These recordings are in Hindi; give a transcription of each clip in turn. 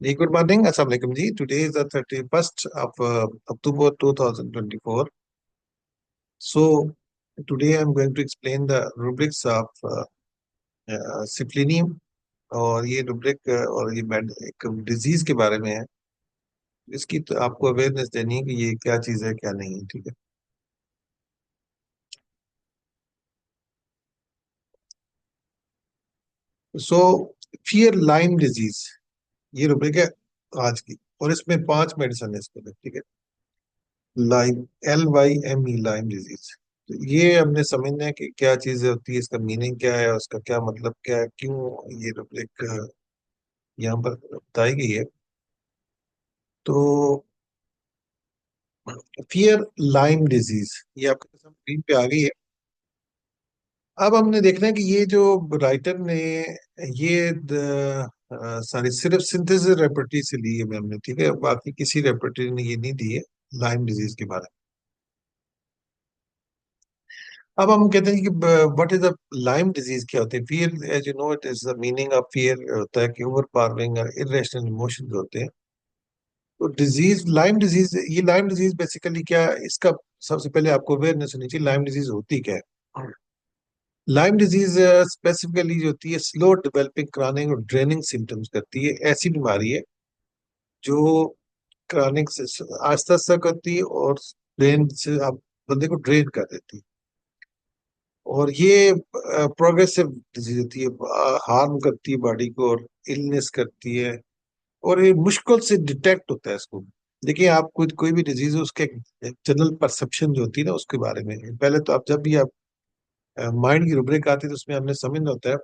जी गुड मॉर्निंग, अस्सलाम वालेकुम जी। Today is the 31st of October 2024. So today I'm going to explain the rubrics of सिप्लिनियम। और ये रुब्रिक और ये एक डिजीज के बारे में है। इसकी तो आपको अवेयरनेस देनी है कि ये क्या चीज़ है क्या नहीं है, ठीक है। सो फियर लाइम डिजीज, ये रुब्रिक है आज की। और इसमें 5 मेडिसिन है इसके लिए, ठीक है। Lime, LYME, Lyme disease. तो ये हमने समझना है कि क्या चीज होती है, इसका मीनिंग क्या है, उसका क्या मतलब क्या है, क्यों ये एक यहाँ पर बताई गई है। तो फियर लाइम डिजीज, ये आपके स्क्रीन पे आ गई है। अब हमने देखना है कि ये जो राइटर ने ये सारी सिर्फ सिंथेसिस रेपर्टरी से ली है हमने, ठीक है। बाकी किसी रेपर्टरी ने ये नहीं दी है लाइम डिजीज के बारे में। अब हम कहते हैं कि what is the Lyme disease, क्या होती है। Fear, as you know, it is the meaning of fear होता है कि ओवर पावरिंग और इरेशनल इमोशंस होते हैं। तो डिजीज, लाइम डिजीज, ये लाइम डिजीज बेसिकली क्या है, इसका सबसे पहले आपको अवेयरनेस होनी चाहिए लाइम डिजीज होती क्या है। लाइम डिजीज स्पेसिफिकली जो होती है स्लो डेवलपिंग क्रॉनिक और ड्रेनिंग सिम्टम्स करती है। ऐसी बीमारी है जो क्रॉनिक से आस्ता आस्ता करती है और ब्रेन से आप बंदे को ड्रेन कर देती है। और ये प्रोग्रेसिव डिजीज होती है, हार्म करती है बॉडी को और इलनेस करती है। और ये मुश्किल से डिटेक्ट होता है इसको। देखिए, आप कोई भी डिजीज है उसके जनरल परसेप्शन जो होती है ना उसके बारे में, पहले तो आप जब भी आप माइंड की रुब्रिक आती है तो उसमें हमने समझना होता है।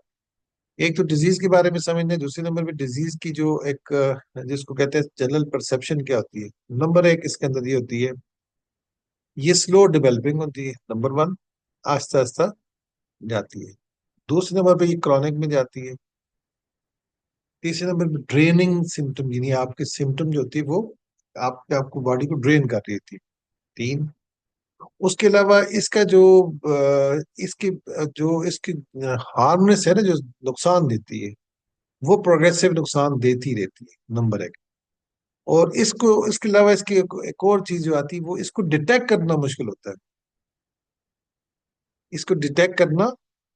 एक तो डिजीज के बारे में समझना है, दूसरे नंबर पे डिजीज की जो एक जिसको कहते हैं जनरल परसेप्शन क्या होती है। नंबर एक इसके अंदर ये होती है, ये स्लो डेवलपिंग होती है, नंबर वन, आस्ता आस्ता जाती है। दूसरे नंबर पे ये क्रॉनिक में जाती है। तीसरे नंबर पे ड्रेनिंग सिम्टम, यानी आपके सिम्टम जो होती है वो आपको बॉडी को ड्रेन कर रही थी। तीन, उसके अलावा इसका जो इसकी जो इसकी हार्मनेस है ना, जो नुकसान देती है, वो प्रोग्रेसिव नुकसान देती रहती है, नंबर एक। और इसको, इसके अलावा इसकी एक और चीज जो आती है, वो इसको डिटेक्ट करना मुश्किल होता है। इसको डिटेक्ट करना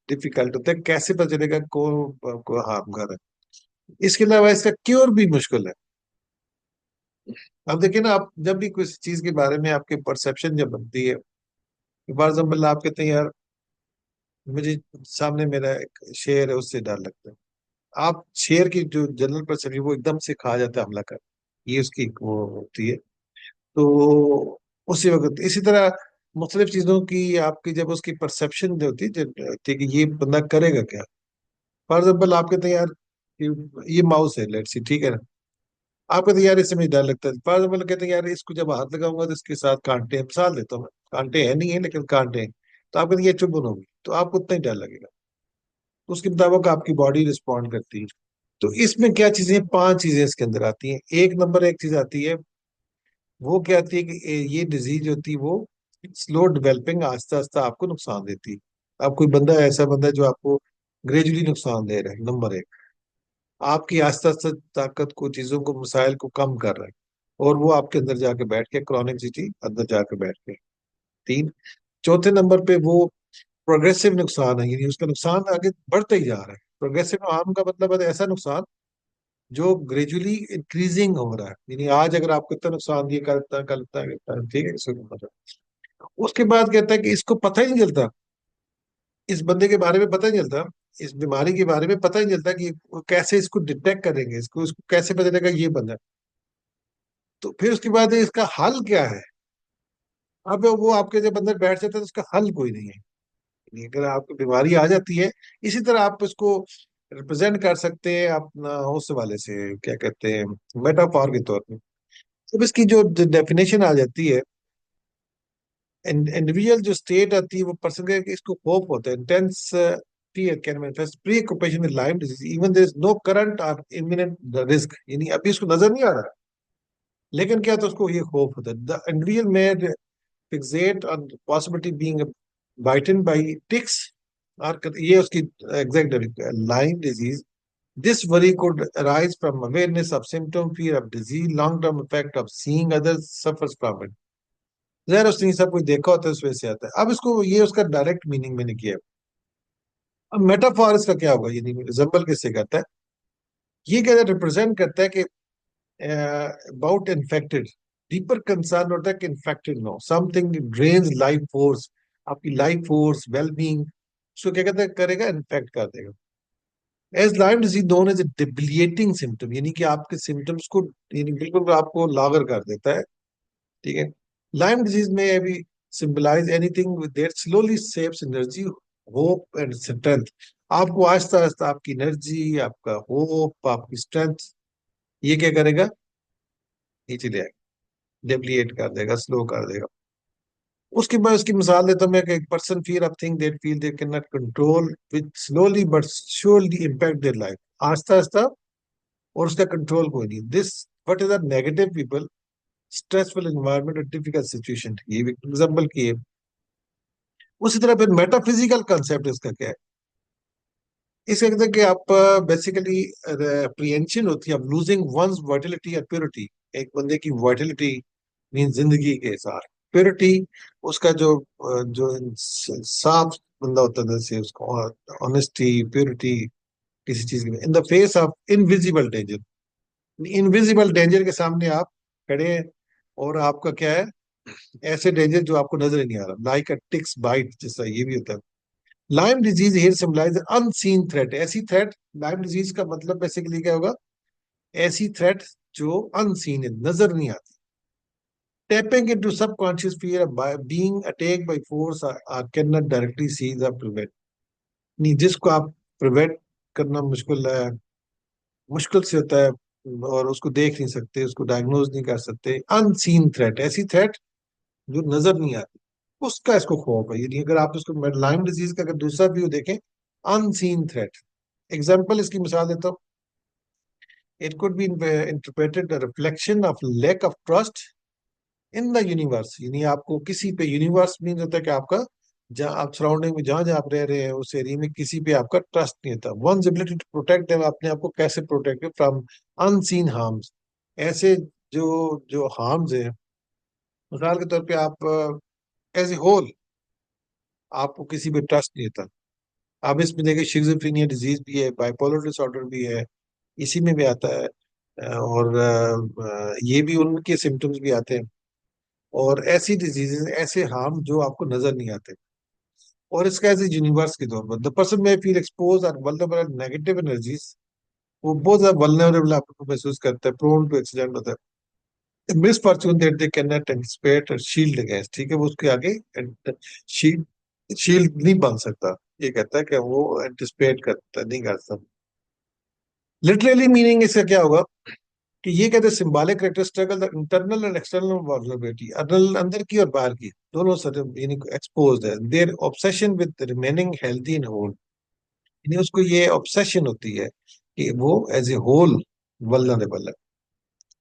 डिफिकल्ट होता है, कैसे पता चलेगा कौन को हार्म कर रहा है। इसके अलावा इसका क्योर भी मुश्किल है। अब देखिए ना, आप जब भी किसी चीज के बारे में आपकी परसेप्शन जब बनती है, फॉर एग्जाम्पल आप कहते हैं यार मुझे सामने मेरा एक शेर है उससे डर लगता है। आप शेर की जो जनरल परसेप्शन वो एकदम से खा जाता है, हमला कर, ये उसकी एक वो होती है। तो उसी वक्त इसी तरह मुख्तलिफ चीजों की आपकी जब उसकी परसेप्शन जो होती है, होती है कि ये बंदा करेगा क्या। फॉर एग्जाम्पल आप कहते हैं यार ये माउस है, लेट्स सी, ठीक है ना। आप कहते हैं यार इससे मुझे डर लगता है। फॉर एग्जाम्पल कहते हैं यार इसको जब हाथ लगाऊंगा तो इसके साथ कांटे हैं, मिसाल देता हूँ मैं, कांटे हैं नहीं है लेकिन कांटे हैं। तो आप कहते हैं ये चुभन होगी, तो आपको उतना ही डर लगेगा। तो उसके मुताबिक आपकी बॉडी रिस्पॉन्ड करती है। तो इसमें क्या चीजें, 5 चीजें इसके अंदर आती हैं। एक नंबर एक चीज आती है, वो क्या आती है कि ये डिजीज होती है वो स्लो डेवलपिंग, आस्ता आस्ता आपको नुकसान देती है। अब कोई बंदा ऐसा बंदा है जो आपको ग्रेजुअली नुकसान दे रहा है, नंबर एक। आपकी आस्ता आस्ता ताकत को, चीजों को, मसाइल को कम कर रहा है। और वो आपके अंदर जाके बैठ के क्रॉनिक अंदर जाके बैठ के। तीन, चौथे नंबर पे वो प्रोग्रेसिव नुकसान है, यानी उसका नुकसान आगे बढ़ता ही जा रहा है। प्रोग्रेसिव आर्म का मतलब है ऐसा नुकसान जो ग्रेजुअली इंक्रीजिंग हो रहा है, यानी आज अगर आपको इतना नुकसान दिया, कल इतना, कल इतना, कल इतना, ठीक है, इसको मतलब। उसके बाद कहता है कि इसको पता ही नहीं चलता, इस बंदे के बारे में पता ही नहीं चलता, इस बीमारी के बारे में पता ही नहीं चलता कि वो कैसे इसको डिटेक्ट करेंगे, इसको कैसे पता चलेगा ये बंदा है। तो फिर उसके बाद इसका हल क्या है। अब वो आपके जब अंदर बैठ जाता है तो उसका हल कोई नहीं है। यानी अगर आपको बीमारी आ जाती है, इसी तरह आप उसको रिप्रेजेंट कर सकते हैं अपना उस वाले से, क्या कहते हैं, मेटाफॉर के तौर पे। अब इसकी जो डेफिनेशन आ जाती है, इंडिविजुअल जो स्टेट आती है वो पर्सन का, इसको होप होता है, intense fear can manifest preoccupation with Lyme disease even there is no current और इमिनेंट रिस्क, यानी अभी इसको नजर नहीं आ रहा, लेकिन क्या, तो उसको ये होप होता है। द इंडिविजुअल में fixate on possibility being bitten by ticks, और ये उसकी exact Lyme disease This worry could arise from awareness of symptom, fear of disease, long-term effect of seeing others suffers from it. जहर उसने सब कुछ देखा होता है उस वजह से आता है। अब इसको ये उसका डायरेक्ट मीनिंग मैंने किया है। अब मेटाफॉर इसका क्या होगा, यानी एग्जाम्पल किससे करता है, ये क्या रिप्रेजेंट करता है कि अबाउट इन्फेक्टेड, डीपर कंसर्न होता है कि infected no something drains life force, आपकी लाइफ फोर्स वेलबींग, उसको क्या कहते हैं, करेगा, इन्फेक्ट कर देगा। As Lyme disease known as a debilitating symptom, यानी कि आपके सिम्टम्स को, यानी बिल्कुल आपको लागर कर देता है। ठीक है। लाइम डिजीज में अभी symbolise anything that slowly saves energy, hope and strength. आपको आहिस्ता आहिस्ता आपकी एनर्जी, आपका होप, आपकी स्ट्रेंथ, ये क्या करेगा, नीचे ले आएगा, डेप्लीट कर देगा, स्लो कर देगा। उसके बाद उसकी मिसाल देता हूं मैं कि एक person fear of thing that feel they can not control which slowly but surely impact their life, Aahista Aahista, और उसका कंट्रोल कोई नहीं। This what is the negative people, stressful environment और डिफिकल्ट सिचुएशन, ये एग्जाम्पल की है। उसी तरह फिर मेटाफिजिकल कंसेप्ट इसका क्या है, इसका कहते हैं कि आप बेसिकली अप्रिहेंशन होती है अब लूजिंग वंस वर्टिलिटी और प्योरिटी। एक बंदे की वर्टिलिटी मीन जिंदगी के साथ, प्योरिटी उसका जो साफ बंदा होता है, जैसे उसको ऑनेस्टी, प्योरिटी किसी चीज में, in the face of invisible danger, invisible danger के सामने आप खड़े हैं, और आपका क्या है, ऐसे डेंजर जो आपको नजर ही नहीं आ रहा, लाइक अ टिक्स बाइट, जैसा ये भी होता है। Lyme disease here symbolise unseen threat, ऐसी थ्रेट, लाइम डिजीज का मतलब बेसिकली क्या होगा, ऐसी थ्रेट जो अनसीन है, नजर नहीं आती। Tapping into subconscious fear by being attacked by force are can not directly seize और प्रिवेंट, नहीं जिसको आप प्रिवेंट करना मुश्किल है, मुश्किल से होता है, और उसको देख नहीं सकते, उसको डायग्नोज नहीं कर सकते। अनसीन थ्रेट, ऐसी थ्रेट जो नजर नहीं आती, उसका इसको खौफ है। यानी अगर आप इसको लाइम डिजीज का अगर दूसरा व्यू देखें, अनसीन थ्रेट, एग्जाम्पल इसकी मिसाल देता हूँ, it could be interpreted reflection of lack of trust in the universe, यानी आपको किसी पे, यूनिवर्स मीन होता है कि आपका, जहाँ आप सराउंडिंग में, जहां जहां आप रह रहे हैं उस एरिया में किसी पे आपका ट्रस्ट नहीं होता। One's ability to protect them, अपने आप को कैसे प्रोटेक्ट फ्रॉम अनसीन हार्म्स, ऐसे जो जो हार्म्स हैं। मिसाल के तौर पे आप एज ए होल, आपको किसी पे ट्रस्ट नहीं होता। आप इसमें देखिए शिज़ोफ्रेनिया डिजीज भी है, बाइपोलर डिसऑर्डर भी है, इसी में भी आता है। और ये भी उनके सिम्टम्स भी आते हैं। और ऐसी डिजीजेस, ऐसे हार्म जो आपको नजर नहीं आते, और इसका एज यूनिवर्स के तौर पर द पर्सन में फील एक्सपोज और वल्नरेबल नेगेटिव एनर्जीज, वो बहुत ज्यादा वल्नरेबल आपको महसूस करता है, प्रोन टू एक्सीडेंट होता है, miss Fortune that they can not anticipate और शील्ड अगेंस्ट, ठीक है, वो उसके आगे शील्ड शील्ड नहीं बन सकता। ये कहता है कि वो एंटिसिपेट करता नहीं कर सकता। लिटरली मीनिंग इसका क्या होगा, कि ये कहते हैं symbolic character struggle the internal and external vulnerability, अंदर की और बाहर की दोनों यानी एक्सपोज्ड है। There obsession with remaining healthy and whole, यानी उसको ये ऑब्सेशन होती है कि वो एज ए होल वल्नरेबल है।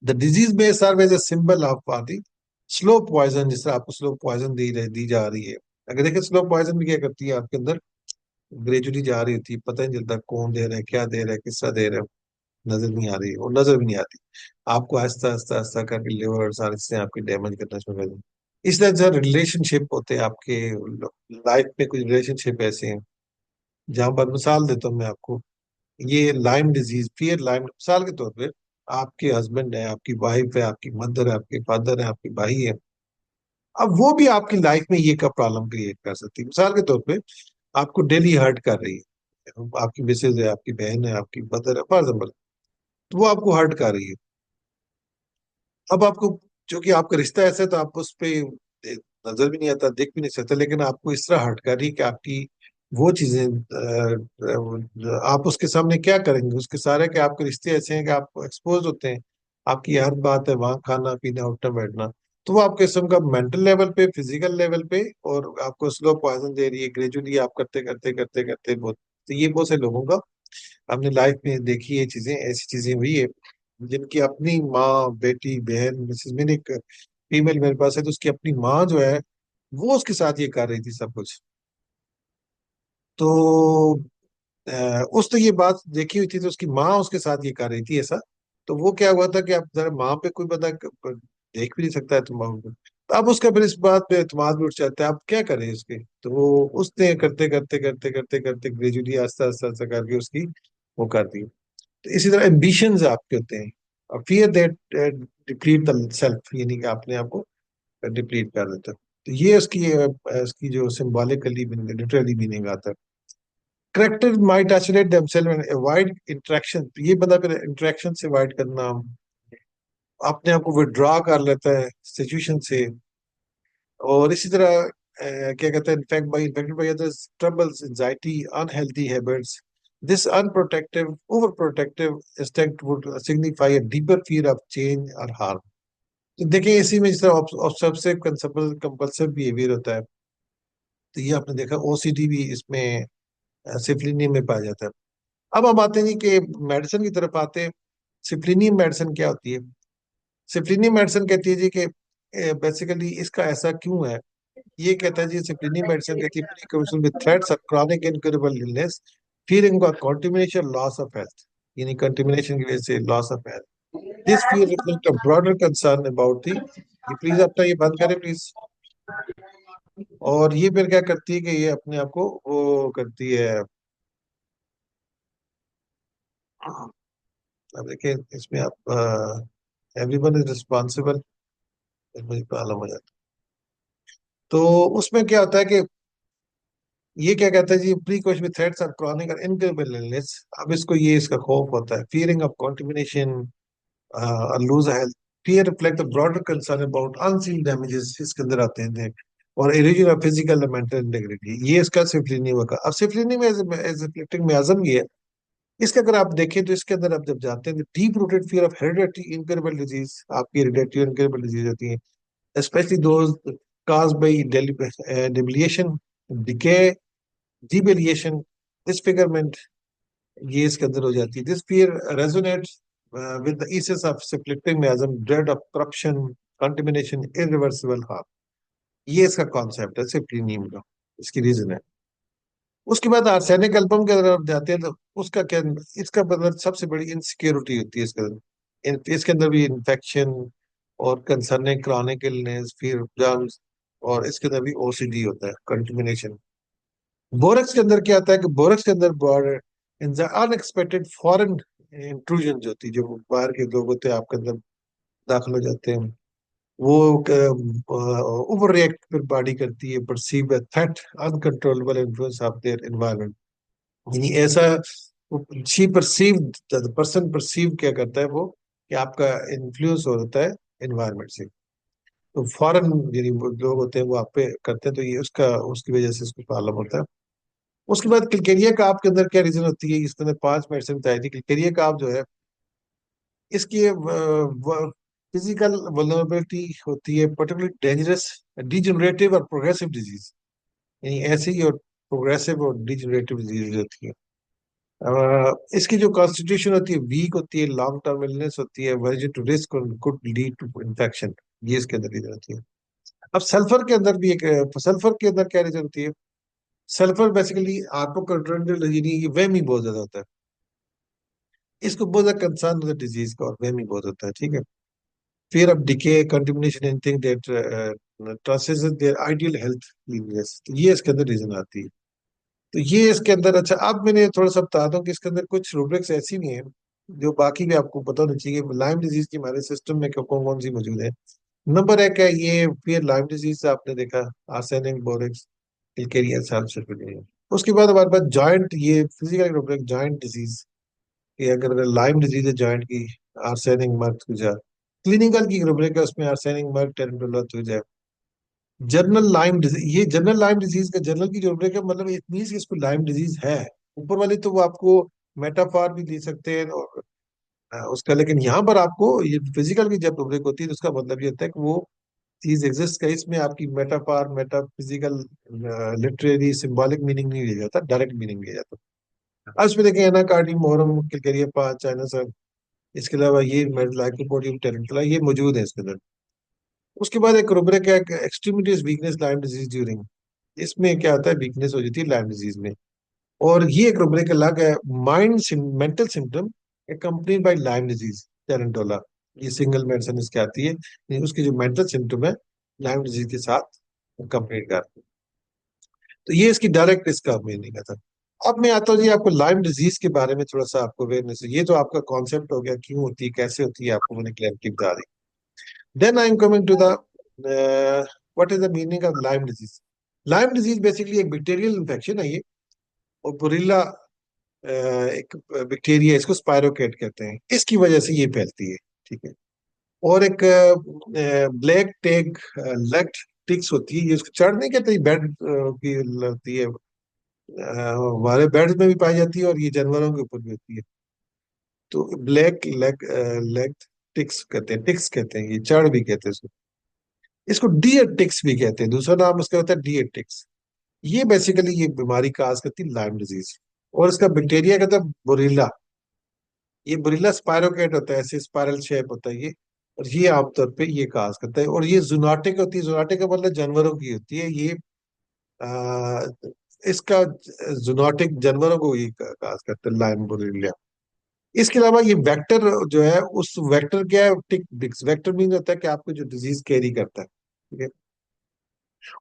द डिजीज में serve as a symbol of party slow poison, जिस तरह आपको स्लो पॉइजन दी जा रही है। अगर देखिए स्लो पॉइजन भी क्या करती है, आपके अंदर ग्रेजुअली जा रही होती है, पता नहीं चलता कौन दे रहा है, क्या दे रहा है, किस तरह दे रहा है, नजर नहीं आ रही, और नजर भी नहीं आती। आपको आहिस्ता आहिस्ता आहिस्ता करके लिवर और सारी चीजें आपकी डैमेज करना शुरू कर दें। इस तरह जो रिलेशनशिप होते हैं आपके लाइफ में, कुछ रिलेशनशिप ऐसे हैं जहां पर, मिसाल देता हूँ मैं आपको, ये लाइम डिजीज, फियर लाइम, मिसाल के तौर पे आपके हस्बैंड है, आपकी वाइफ है, आपकी मदर है, आपके फादर है, आपके भाई है। अब वो भी आपकी लाइफ में ये का प्रॉब्लम क्रिएट कर सकती है। मिसाल के तौर पे आपको डेली हर्ट कर रही है, आपकी मिसेज है, आपकी बहन है, आपकी मदर है, फॉर एग्जाम्पल, तो वो आपको हर्ट कर रही है। अब आपको, क्योंकि आपका रिश्ता ऐसा है, तो आप उस पे नजर भी नहीं आता, देख भी नहीं सकते, लेकिन आपको इस तरह हट कर रही कि आपकी वो चीजें, आप उसके सामने क्या करेंगे, उसके सारे के आपके रिश्ते ऐसे हैं कि आप एक्सपोज होते हैं, आपकी हर बात है वहाँ, खाना पीना उठना बैठना, तो वो आपके किस्म का मेंटल लेवल पे, फिजिकल लेवल पे, और आपको स्लो पॉइजन दे रही है ग्रेजुअली, आप करते करते करते करते बहुत, तो ये बहुत से लोगों का हमने लाइफ में देखी है चीजें, ऐसी चीजें हुई है जिनकी अपनी माँ, बेटी, बहन, मिसेज, मैंने एक फीमेल मेरे पास है, तो उसकी अपनी माँ जो है, वो उसके साथ ये कर रही थी सब कुछ। तो उस तो ये बात देखी हुई थी, तो उसकी माँ उसके साथ ये कर रही थी ऐसा। तो वो क्या हुआ था कि अब जरा माँ पे कोई बंदा देख भी नहीं सकता है तुम को, तो अब उसका फिर इस बात पे एतमाद भी उठ जाता है, अब क्या करें इसके। तो वो उसने करते करते करते करते करते ग्रेजुअली आस्ता आस्ता आस्ता करके उसकी वो कर दी। तो इसी तरह एम्बिशंस आपके होते हैं, fear that deplete the self, यानी कि अपने आप को डिप्लीट कर देता है। तो ये उसकी जो सिंबॉलिकली लिटरली मीनिंग आता है। Character might isolate themselves and avoid interaction, ये बंदा फिर इंटरेक्शन से अवॉइड करना, अपने आप को विड्रॉ कर लेता है सिचुएशन से। और इसी तरह क्या कहते हैं, in fact by infected by others troubles, anxiety, unhealthy habits, this unprotective over protective instinct would signify a deeper fear of change और हार्म। तो देखिए इसी में जिस तरह ऑब्सेसिव कंपल्सिव बिहेवियर होता है, तो ये आपने देखा ओसीडी भी इसमें सिफलिनियम में पाया जाता है। अब हम आते हैं जी कि मेडिसिन की तरफ आते हैं। सिफलिनियम मेडिसिन क्या होती है? सिफलिनियम मेडिसिन कहती है जी कि बेसिकली इसका ऐसा क्यों है। ये कहता है जी, सिफलिनियम मेडिसिन कहती है precaution with threats of chronic incurable illness, feeling of कंटिमिनेशन, loss of health, यानी कंटिमिनेशन की वजह से loss of health. This fear reflect a broader concern about the, ये प्लीज अपना ये बंद करें प्लीज। और ये फिर क्या करती है कि ये अपने आप को वो करती है। अब देखिए इसमें आप एवरीवन इज रिस्पॉन्सिबल, मुझे प्रॉब्लम हो जाती है। तो उसमें क्या होता है कि ये क्या कहता है जी, प्री कोश विद थ्रेट्स ऑफ क्रॉनिक और इनक्योरेबल इलनेस। अब इसको ये इसका खौफ होता है, फियरिंग ऑफ कॉन्टिमिनेशन और lose health. Fear reflect the broader concern about unseen damages, इसके अंदर आते हैं देख, और erosion of physical and mental integrity. ये इसका सिफलिनियम का। अब सिफलिनियम एज रिफ्लेक्टिंग मियाज्म ये है। इसके अगर आप देखें तो इसके अंदर आप जब जाते हैं, deep rooted fear of hereditary incurable disease, आपकी हेरिडिटरी इनक्योरेबल डिजीज होती है, especially those caused by debilitation, decay, debiliation, disfigurement, ये इसके अंदर हो जाती है। This fear resonates with the essence of syphilitic miasm, dread of corruption, contamination, irreversible harm. ये इसका कॉन्सेप्ट है सिप्लिनियम का, इसकी रीजन है। उसके बाद आर्सेनिक एल्बम के अंदर आप जाते हैं तो उसका क्या, इसका मतलब सबसे बड़ी इनसिक्योरिटी होती है इसके अंदर। इसके अंदर भी इन्फेक्शन और कंसर्निंग क्रॉनिक इलनेस, फिर जर्म्स, और इसके अंदर भी ओसीडी होता है, कंटेमिनेशन। बोरक्स के अंदर क्या आता है कि बोरक्स के अंदर अनएक्सपेक्टेड फॉरेन इंट्रूजन जो होती है, जो बाहर के लोग होते हैं आपके अंदर दाखिल हो जाते हैं, वो ओवर रिएक्ट फिर बॉडी करती है, perceive a threat, uncontrollable influence of their environment, यानी ऐसा शी परसीव, पर्सन परसीव क्या करता है वो, कि आपका इन्फ्लुएंस हो जाता है एनवायरनमेंट से। तो फॉरेन यानी वो लोग होते हैं वो आप पे करते हैं, तो ये उसका उसकी वजह से इसको प्रॉब्लम होता है। उसके बाद क्लिकेरिया का आपके अंदर क्या रीजन होती है, इसके अंदर 5 मेडिसिन बताई थी। क्लिकेरिया का आप जो है, इसकी फिजिकल वल्नरेबिलिटी होती है, पर्टिकुलरली डेंजरस डिजेनरेटिव और प्रोग्रेसिव डिजीज, यानी ऐसी और प्रोग्रेसिव और डिजेनरेटिव डिजीज होती है। इसकी जो कॉन्स्टिट्यूशन होती है वीक होती है, लॉन्ग टर्म इलनेस होती है, aversion to risk could lead to infection, ये इसके अंदर रीजन होती है। अब सल्फर के अंदर भी एक, सल्फर के अंदर क्या रीजन होती है? सल्फर बेसिकली आपको कंट्रोल, यानी ये वहमी बहुत ज्यादा होता है, इसको बहुत ज्यादा कंसर्न होता है डिजीज का, और वहमी बहुत होता है, ठीक है। Fear of decay, contamination, anything that traces their ideal health liveness, ये इसके अंदर रीजन आती है। तो ये इसके अंदर, अच्छा अब मैंने थोड़ा सा बता दूं कि इसके अंदर कुछ रूब्रिक्स ऐसी भी हैं जो बाकी भी आपको पता होना चाहिए। लाइम डिजीज की हमारे सिस्टम में कौन कौन सी मौजूद है। नंबर 1 है ये, फिर लाइम डिजीज आपने देखा, आर्सेनिक, बोरिक्स, किलकेरिया, सल्फर। उसके बाद हमारे पास जॉइंट, ये फिजिकल रूब्रिक जॉइंट डिजीज, ये अगर लाइम डिजीज है जॉइंट की, आर्सेनिक, मर्ग तुझा। क्लिनिकल की रूब्रिक है, उसमें आर्सेनिक, मर्ग, टेरेंटुला तुझा। जनरल लाइम डिजीज, ये जनरल लाइम डिजीज का जनरल की जो ब्रेक है, मतलब इट मीन्स कि इसको लाइम डिजीज है। ऊपर वाले तो वो आपको मेटाफार भी दे सकते हैं और उसका, लेकिन यहाँ पर आपको ये फिजिकल की जब ब्रेक होती है तो उसका मतलब ये होता है कि वो चीज एग्जिस्ट का, इसमें आपकी मेटाफार, मेटाफिजिकल, लिटरेरी, सिंबॉलिक मीनिंग नहीं लिया जाता, डायरेक्ट मीनिंग लिया जाता। अब इसमें देखें एनाकार्डी, मोहरम, किलकेरिया, पांच, चाइना सर, इसके अलावा ये लाइकोपोडियम, टेरेंटुला, ये मौजूद है इसके अंदर। उसके बाद एक रुब्रिक है, extremities weakness Lyme disease during, इसमें क्या होता है, वीकनेस हो जाती है लाइम डिजीज में। और ये एक रुब्रिक अलग है, mind mental symptom accompanied by Lyme disease, tarantula. ये सिंगल मेडिसिन इसकी आती है, नहीं, उसकी जो मेंटल सिम्टम है लाइम डिजीज के साथ कंप्लीट करती है। तो ये इसकी डायरेक्ट इसका मीनिंग है था। अब मैं आता हूँ जी आपको लाइम डिजीज के बारे में थोड़ा सा आपको अवेयरनेस, ये तो आपका कॉन्सेप्ट हो गया, क्यों होती है कैसे होती है, आपको मैंने क्लैरिटी बता दी। Then I am coming to the what is the meaning of Lyme disease. Lyme disease basically एक बैक्टीरियल इन्फेक्शन है ये, और बुरिल्ला एक बैक्टीरिया, इसको स्पायरोकेट कहते हैं, इसकी वजह से ये फैलती है। ठीक है। और एक ब्लैक टैग लेग टिक्स होती है, ये इसको चढ़ नहीं कहते, बेड की होती है, हमारे बेड्स में भी पाई जाती है और ये जानवरों के ऊपर भी होती है। तो ब्लैक लेग लेग टिक्स कहते हैं, टिक्स कहते हैं, ये चढ़ भी कहते हैं इसको। इसको डियर टिक्स भी कहते हैं, दूसरा नाम इसका होता है डियर टिक्स। ये बेसिकली ये बीमारी काज करती है लाइम डिजीज। और इसका बैक्टीरिया कहता है बुरीला। ये बुरीला स्पायरोकेट होता है, ऐसे स्पायरल शेप होता है ये। और ये आमतौर पे ये काज करता है, और ये जूनोटिक होती है, जूनोटिक का मतलब जानवरों की होती है ये। आ, इसका जूनोटिक जानवरों को ये काज करता है लाइम बुरीला। इसके अलावा ये वेक्टर जो है, उस वेक्टर क्या है, टिक डिक्स, वेक्टर मीन होता है कि आपको जो डिजीज कैरी करता है। ठीक है।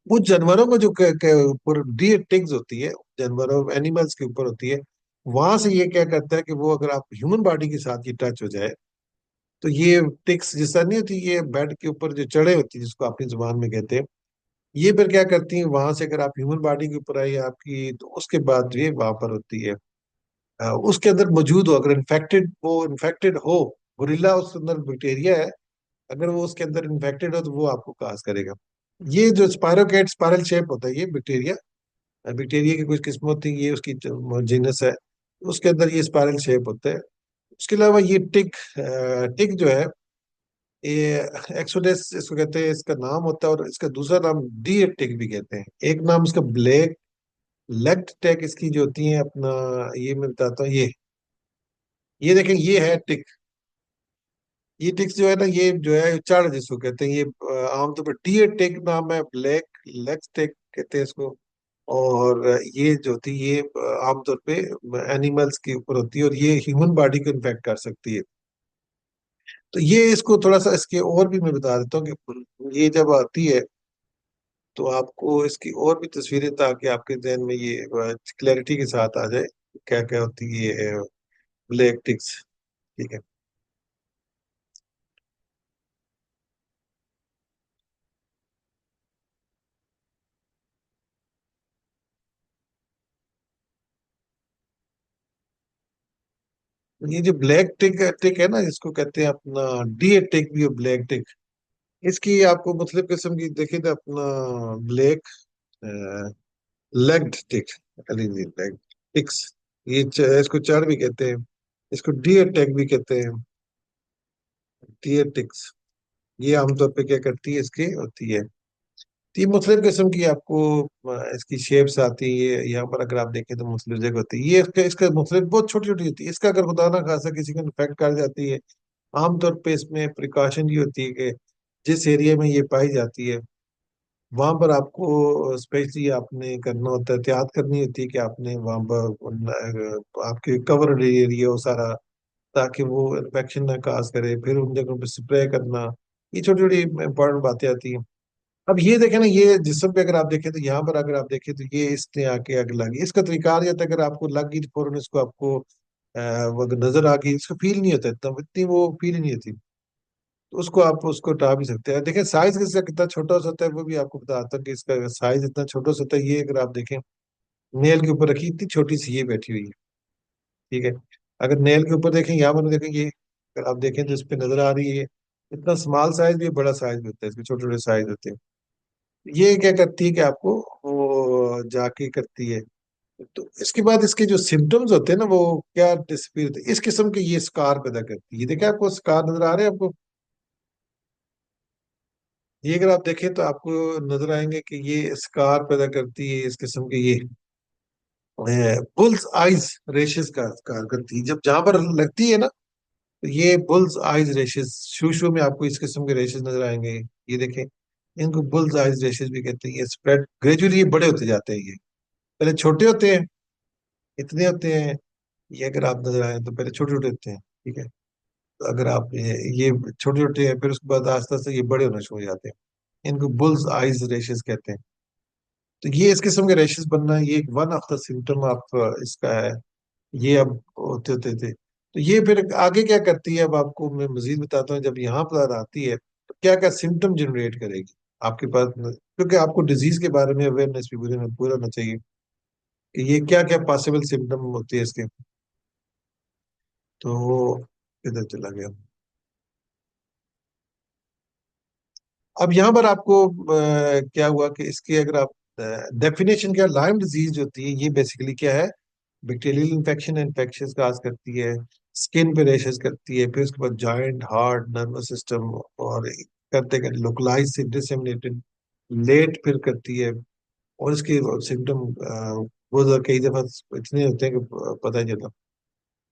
वो जानवरों को जो ऊपर डी टिक्स होती है, जानवरों एनिमल्स के ऊपर होती है, वहां से ये क्या करता है कि वो अगर आप ह्यूमन बॉडी के साथ ये टच हो जाए, तो ये टिक्स जैसा नहीं होती, ये बेड के ऊपर जो चढ़े होती है जिसको अपनी जुबान में कहते हैं, ये फिर क्या करती है, वहां से अगर आप ह्यूमन बॉडी के ऊपर आई आपकी, तो उसके बाद ये वहां पर होती है, उसके अंदर मौजूद हो, अगर इन्फेक्टेड, वो इन्फेक्टेड हो, गोरिल्ला उसके अंदर बैक्टीरिया है, अगर वो उसके अंदर इन्फेक्टेड हो तो वो आपको काज करेगा। ये जो स्पायरोकेट स्पायरल शेप होता है ये बैक्टीरिया, बैक्टीरिया की कुछ किस्म होती है, ये उसकी जीनस है, उसके अंदर ये स्पायरल शेप होता है। उसके अलावा ये टिक, टिक जो है ये एक्सोडेस इसको कहते हैं, इसका नाम होता है, और इसका दूसरा नाम डी टिक भी कहते हैं। एक नाम इसका ब्लैक लेग्ड टिक इसकी जो होती है अपना, ये मैं बताता हूँ, ये देखें, ये है टिक। ये टिक्स जो है ना, ये जो है चार जिसको कहते हैं, ये आमतौर पर डी टिक नाम है, ब्लैक लेग टिक कहते हैं इसको। और ये जो होती है ये आमतौर पे एनिमल्स के ऊपर होती है, और ये ह्यूमन बॉडी को इन्फेक्ट कर सकती है। तो ये इसको थोड़ा सा इसके और भी मैं बता देता हूँ कि ये जब आती है तो आपको इसकी और भी तस्वीरें, ताकि आपके जहन में ये क्लैरिटी के साथ आ जाए क्या क्या होती है ये ब्लैक टिक्स। ठीक है। ये जो ब्लैक टिक टिक है ना, इसको कहते हैं अपना डी टिक भी, ब्लैक टिक। इसकी आपको मुख्तलिफ किस्म की देखें तो अपना ब्लैक लेग्ड टिक, लेग टिक्स, ये इसको चार भी कहते हैं, इसको डियर टैग भी कहते हैं, डियर टिक्स। ये आमतौर पे क्या करती है, इसकी होती है तीन मुख्तलिफ किस्म की आपको इसकी शेप्स आती है, यहाँ पर अगर आप देखें तो मुख्तलिफ जगह होती है, ये इसका इसका मुख्तलिफ बहुत छोटी छोटी होती है, इसका अगर खुदा ना खासा किसी को इन्फेक्ट कर जाती है, आमतौर पे इसमें प्रिकॉशन ये होती है कि जिस एरिया में ये पाई जाती है वहां पर आपको स्पेशली आपने करना होता है, एहतियात करनी होती है कि आपने वहां पर आपके कवर एरिया हो सारा, ताकि वो इन्फेक्शन ना काज करे, फिर उन जगहों पे स्प्रे करना, ये छोटी छोटी इंपॉर्टेंट बातें आती हैं। अब ये देखें ना, ये जिस्म पे अगर आप देखें तो यहाँ पर अगर आप देखें तो ये इसने आके आग लगी, इसका तरीका आ जाता है, अगर आपको लग गई तो फौरन इसको आपको वो अगर नजर आ गई, इसको फील नहीं होता इतना, इतनी वो फील ही नहीं होती, तो उसको आप उसको हटा भी सकते हैं। देखें साइज इसका कितना छोटा सा होता है, वो भी आपको बताता हूँ कि इसका साइज इतना छोटा सा होता है, ये अगर आप देखें नेल के ऊपर रखी, इतनी छोटी सी ये बैठी हुई है। ठीक है। अगर नेल के ऊपर देखें, यहाँ पर देखें, ये अगर आप देखें तो इस पे नजर आ रही है, इतना स्मॉल साइज भी है, बड़ा साइज भी होता है, इसके छोटे छोटे साइज होते हैं। ये क्या करती है कि आपको वो जाके करती है। तो इसके बाद इसके जो सिम्टम्स होते हैं ना, वो क्या डिसअपीयर होते हैं, इस किस्म के ये स्कार पैदा करती है। ये देखिए आपको स्कार नजर आ रहे हैं आपको, ये अगर आप देखें तो आपको नजर आएंगे कि ये स्कार पैदा करती है, इस किस्म के ये बुल्स आइज रेशेस का स्कार करती है, जब जहां पर लगती है ना, तो ये बुल्स आइज रेशेस, शू शू में आपको इस किस्म के रेशेस नजर आएंगे। ये देखें, इनको बुल्स आइज रेशेस भी कहते हैं। ये स्प्रेड ग्रेजुअली ये बड़े होते जाते हैं, ये पहले छोटे होते हैं, इतने होते हैं। ये अगर आप नजर आए तो पहले छोटे छोटे होते हैं, ठीक है। तो अगर आप ये छोटे छोटे हैं, फिर उसके बाद आस्ते आस्ते ये बड़े होना शुरू हो जाते हैं। इनको बुल्स आइज रेशेस कहते हैं। तो ये इस किस्म के रेशेस बनना, ये एक one of the symptom of इसका है। ये अब होते होते थे। तो ये फिर आगे क्या करती है, अब आपको मैं मजीद बताता हूँ। जब यहाँ पर आती है तो क्या क्या सिम्टम जनरेट करेगी आपके पास, क्योंकि आपको डिजीज के बारे में अवेयरनेस भी पूरे में पूरा होना चाहिए कि ये क्या क्या पॉसिबल सिम्टम होते हैं इसके। तो किधर चला गया। अब यहाँ पर आपको क्या हुआ कि इसकी अगर आप डेफिनेशन क्या, लाइम डिजीज होती है ये बेसिकली क्या है, बैक्टीरियल इन्फेक्शन इन्फेक्शन काज करती है, स्किन पे रैशेस करती है, फिर उसके बाद जॉइंट हार्ट नर्वस सिस्टम, और करते करते लोकलाइज से डिसेमिनेटेड लेट फिर करती है। और इसके सिम्टम बहुत कई दफा इतने होते हैं कि पता ही नहीं चलता।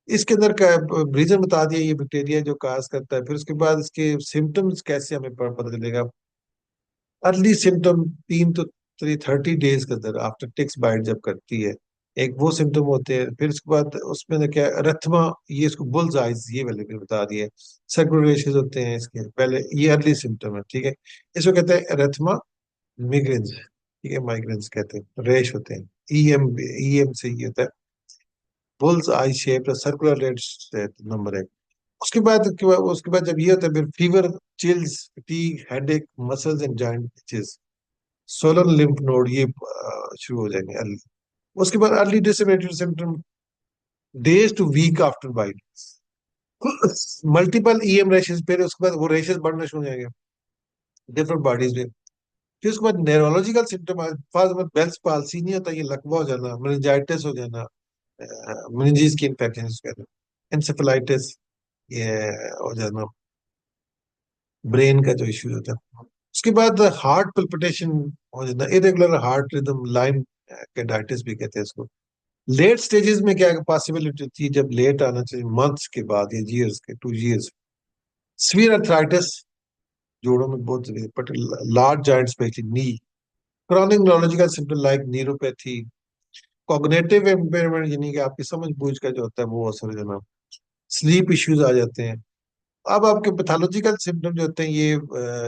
इसके अंदर का रीजन बता दिया, ये बैक्टीरिया जो काज करता है। फिर उसके बाद इसके सिम्टम्स कैसे हमें पता चलेगा। अर्ली सिम्टम 3 to 30 डेज के अंदर आफ्टर टिक्स बाइट जब करती है, एक वो सिम्टम होते हैं। फिर उसके बाद उसमें ना क्या रथमा, ये इसको बुल्स आइज ये वाले भी बता दिए। सर्कुलर रेशेस होते हैं इसके पहले, ये अर्ली सिम्टम है, ठीक है। इसको कहते हैं रथमा मिग्रेन्स, ठीक है, माइग्रेन्स कहते हैं, रेश होते हैं। ईएम से ये होता है bull's eye shape circular red number है। उसके बाद जब ये होता है फिर fever, chills, fatigue, headache, muscles and joint, swollen lymph node, ये शुरू हो जाएंगे अर्ली। उसके बाद early disability symptom days to week after bite, multiple EM rashes, फिर उसके बाद वो रैशेस बढ़ना शुरू हो जाएंगे डिफरेंट बॉडीज में। फिर उसके बाद नेरोलॉजिकल सिम्टम, फर्स्ट में बेल्स पाल्सी नहीं होता, ये लकवा हो जाना, मेनिंजाइटिस हो जाना, मेनिंजेस की इंफेक्शन कहते हैं, एंसेफेलाइटिस ये हो जाना, ब्रेन का जो इश्यू होता है। उसके बाद हार्ट पल्पिटेशन हो जाना, इरेगुलर हार्ट रिदम, लाइम कैंडाइटिस भी कहते हैं इसको। लेट स्टेजेस में क्या पॉसिबिलिटी थी, जब लेट आना चाहिए मंथ्स के बाद या ईयर्स के 2 years। सीवियर अर्थराइटिस, जोड़ों में बहुत, but large joint specially knee. Chronic neurological symptom like neuropathy, cognitive impairment, यानी कि आपकी समझ बूझ का जो होता है वो असर हो जाना, स्लीप इश्यूज आ जाते हैं। अब आपके पैथोलॉजिकल सिम्टम जो होते हैं, ये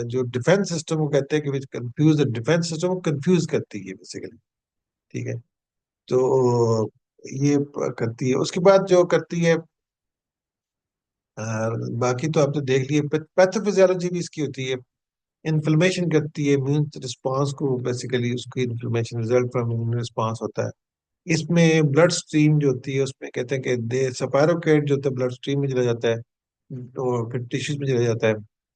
जो डिफेंस सिस्टम को कहते हैं कि विच कंफ्यूज द डिफेंस सिस्टम को कंफ्यूज करती है बेसिकली, ठीक है। तो ये करती है। उसके बाद जो करती है, अ, बाकी तो आपने देख लिए। पैथोफिजियोलॉजी भी इसकी होती है, इन्फ्लेमेशन करती है इम्यून रिस्पांस को, बेसिकली उसकी inflammation result from immune response होता है। इसमें ब्लड स्ट्रीम जो होती है उसमें कहते हैं कि दे सपायरोकेट जो होता है ब्लड स्ट्रीम में चला जाता है, और फिर टिश्यूज में चला जाता है,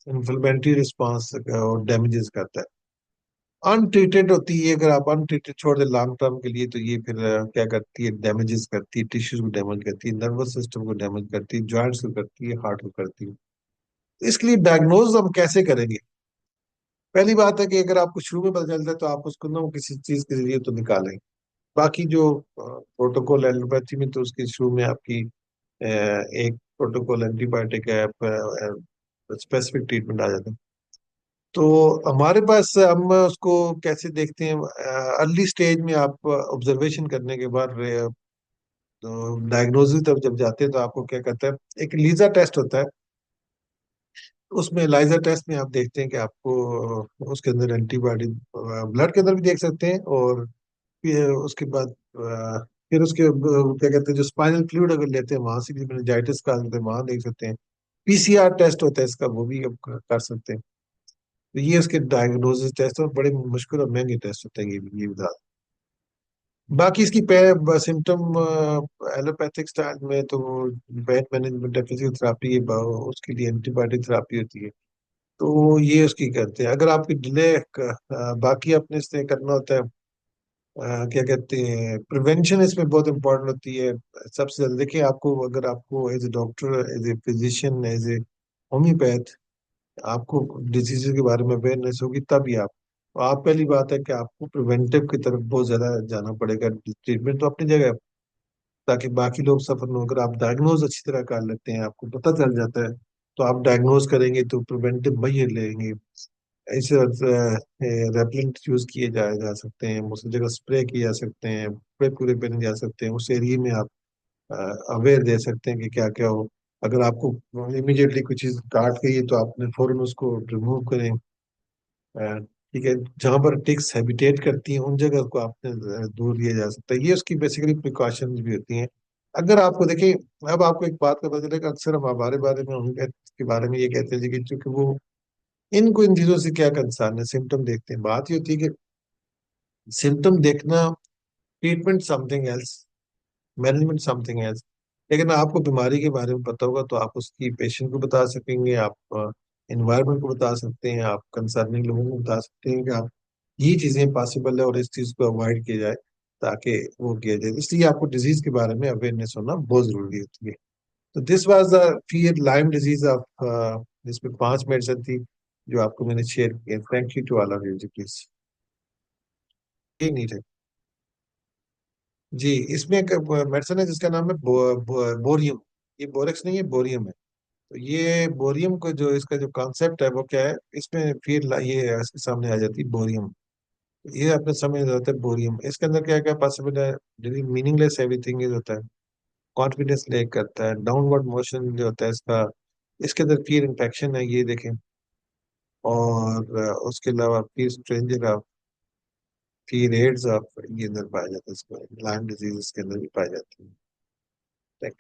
इन्फ्लेमेटरी रिस्पांस और डैमेजेस करता है। अनट्रीटेड होती है, अगर आप अनट्रीटेड छोड़ दे लॉन्ग टर्म के लिए, तो ये फिर क्या करती है, डैमेजेस करती है, टिश्यूज को डैमेज करती है, नर्वस सिस्टम को डैमेज करती है, जॉइंट्स को करती है, हार्ट को करती है। इसके लिए डायग्नोज हम कैसे करेंगे। पहली बात है कि अगर आपको शुरू में पता चलता है तो आप उसको ना किसी चीज के जरिए तो निकालें। बाकी जो प्रोटोकॉल एलोपैथी में, तो उसके शुरू में आपकी एक प्रोटोकॉल एंटीबायोटिक है, स्पेसिफिक ट्रीटमेंट आ जाता है। तो हमारे पास हम उसको कैसे देखते हैं, अर्ली स्टेज में आप ऑब्जर्वेशन करने के बाद तो डायग्नोसिस तक जब जाते हैं तो आपको क्या कहता है, एक लीजा टेस्ट होता है। उसमें एलाइजा टेस्ट में आप देखते हैं कि आपको उसके अंदर एंटीबॉडी ब्लड के अंदर भी देख सकते हैं, और फिर उसके बाद फिर उसके क्या कहते हैं, जो स्पाइनल फ्लूइड अगर लेते हैं वहां से भी मेनिंजाइटिस का वहां देख सकते हैं। पीसीआर टेस्ट होता है इसका, वो भी अब कर सकते हैं। तो ये उसके डायग्नोसिस टेस्ट और बड़े मुश्किल और महंगे टेस्ट होते हैं, ये बता। बाकी इसकी सिम्टम एलोपैथिक स्टाइल में तो पेन मैनेजमेंट है, फिजियोथेरापी है, उसके लिए एंटीबायोटिक थेरापी होती है। तो ये उसकी करते हैं। अगर आपकी डिले, बाकी आपने इससे करना होता है, क्या कहते हैं, प्रिवेंशन इसमें बहुत इंपॉर्टेंट होती है। सबसे ज्यादा देखिए, आपको अगर आपको as a doctor, as a physician, as a homeopath आपको डिजीज के बारे में अवेयरनेस होगी तभी आप पहली बात है कि आपको प्रिवेंटिव की तरफ बहुत ज्यादा जाना पड़ेगा। ट्रीटमेंट तो अपनी जगह है, ताकि बाकी लोग सफर न हो। अगर आप डायग्नोज अच्छी तरह कर लेते हैं, आपको पता चल जाता है, तो आप डायग्नोज करेंगे तो प्रिवेंटिव मेजर लेंगे। ऐसे रेपलेंट यूज किए जा सकते हैं, उस जगह स्प्रे किए जा सकते हैं, पूरे पूरे पहने जा सकते हैं, उस एरिया में आप अवेयर दे सकते हैं कि क्या क्या हो। अगर आपको इमीडिएटली कुछ चीज काट गई है तो आपने फौरन उसको रिमूव करें। ठीक है, जहां पर टिक्स हैबिटेट करती हैं उन जगह को आपने दूर लिया जा सकता है। ये उसकी बेसिकली प्रिकॉशंस भी होती हैं। अगर आपको देखिए, अब आपको एक बात का पता चलेगा, अक्सर हम हमारे बारे में उनके के बारे में ये कहते हैं जी कि चूंकि वो इनको इन चीजों से क्या कंसर्न है, सिम्टम देखते हैं। बात ये होती है कि सिम्टम देखना, treatment something else, management something else. लेकिन आपको बीमारी के बारे में पता होगा तो आप उसकी पेशेंट को बता सकेंगे, आप एनवायरनमेंट को बता सकते हैं, आप कंसर्निंग लोगों को बता सकते हैं कि आप ये चीजें पॉसिबल है और इस चीज को अवॉइड किया जाए ताकि वो किया जाए। इसलिए आपको डिजीज के बारे में अवेयरनेस होना बहुत जरूरी होती है। तो दिस वाज द फिर लाइम डिजीज ऑफ, जिसमें 5 मेडिसिन थी जो आपको मैंने शेयर किए। Thank you to all of you जी, प्लीज। ये नहीं है जी। इसमें एक मेडिसिन है जिसका नाम है बोरियम। ये बोरेक्स नहीं है, बोरियम है। तो ये बोरियम को जो इसका जो कॉन्सेप्ट है वो क्या है, इसमें फिर ये इसके सामने आ जाती है बोरियम। ये आपने समझ जाता है बोरियम, इसके अंदर क्या क्या पॉसिबल है। मीनिंगलेस एवरीथिंग इज होता है, कॉन्फिडेंस लेक करता है, डाउनवर्ड मोशन जो होता है इसका। इसके अंदर फिर इन्फेक्शन है, ये देखें। और उसके अलावा फिर स्ट्रेंजर ऑफ, फिर एड्स ऑफ, ये अंदर पाया जाता है। इसको लाइम डिजीज के अंदर भी पाया जाता है।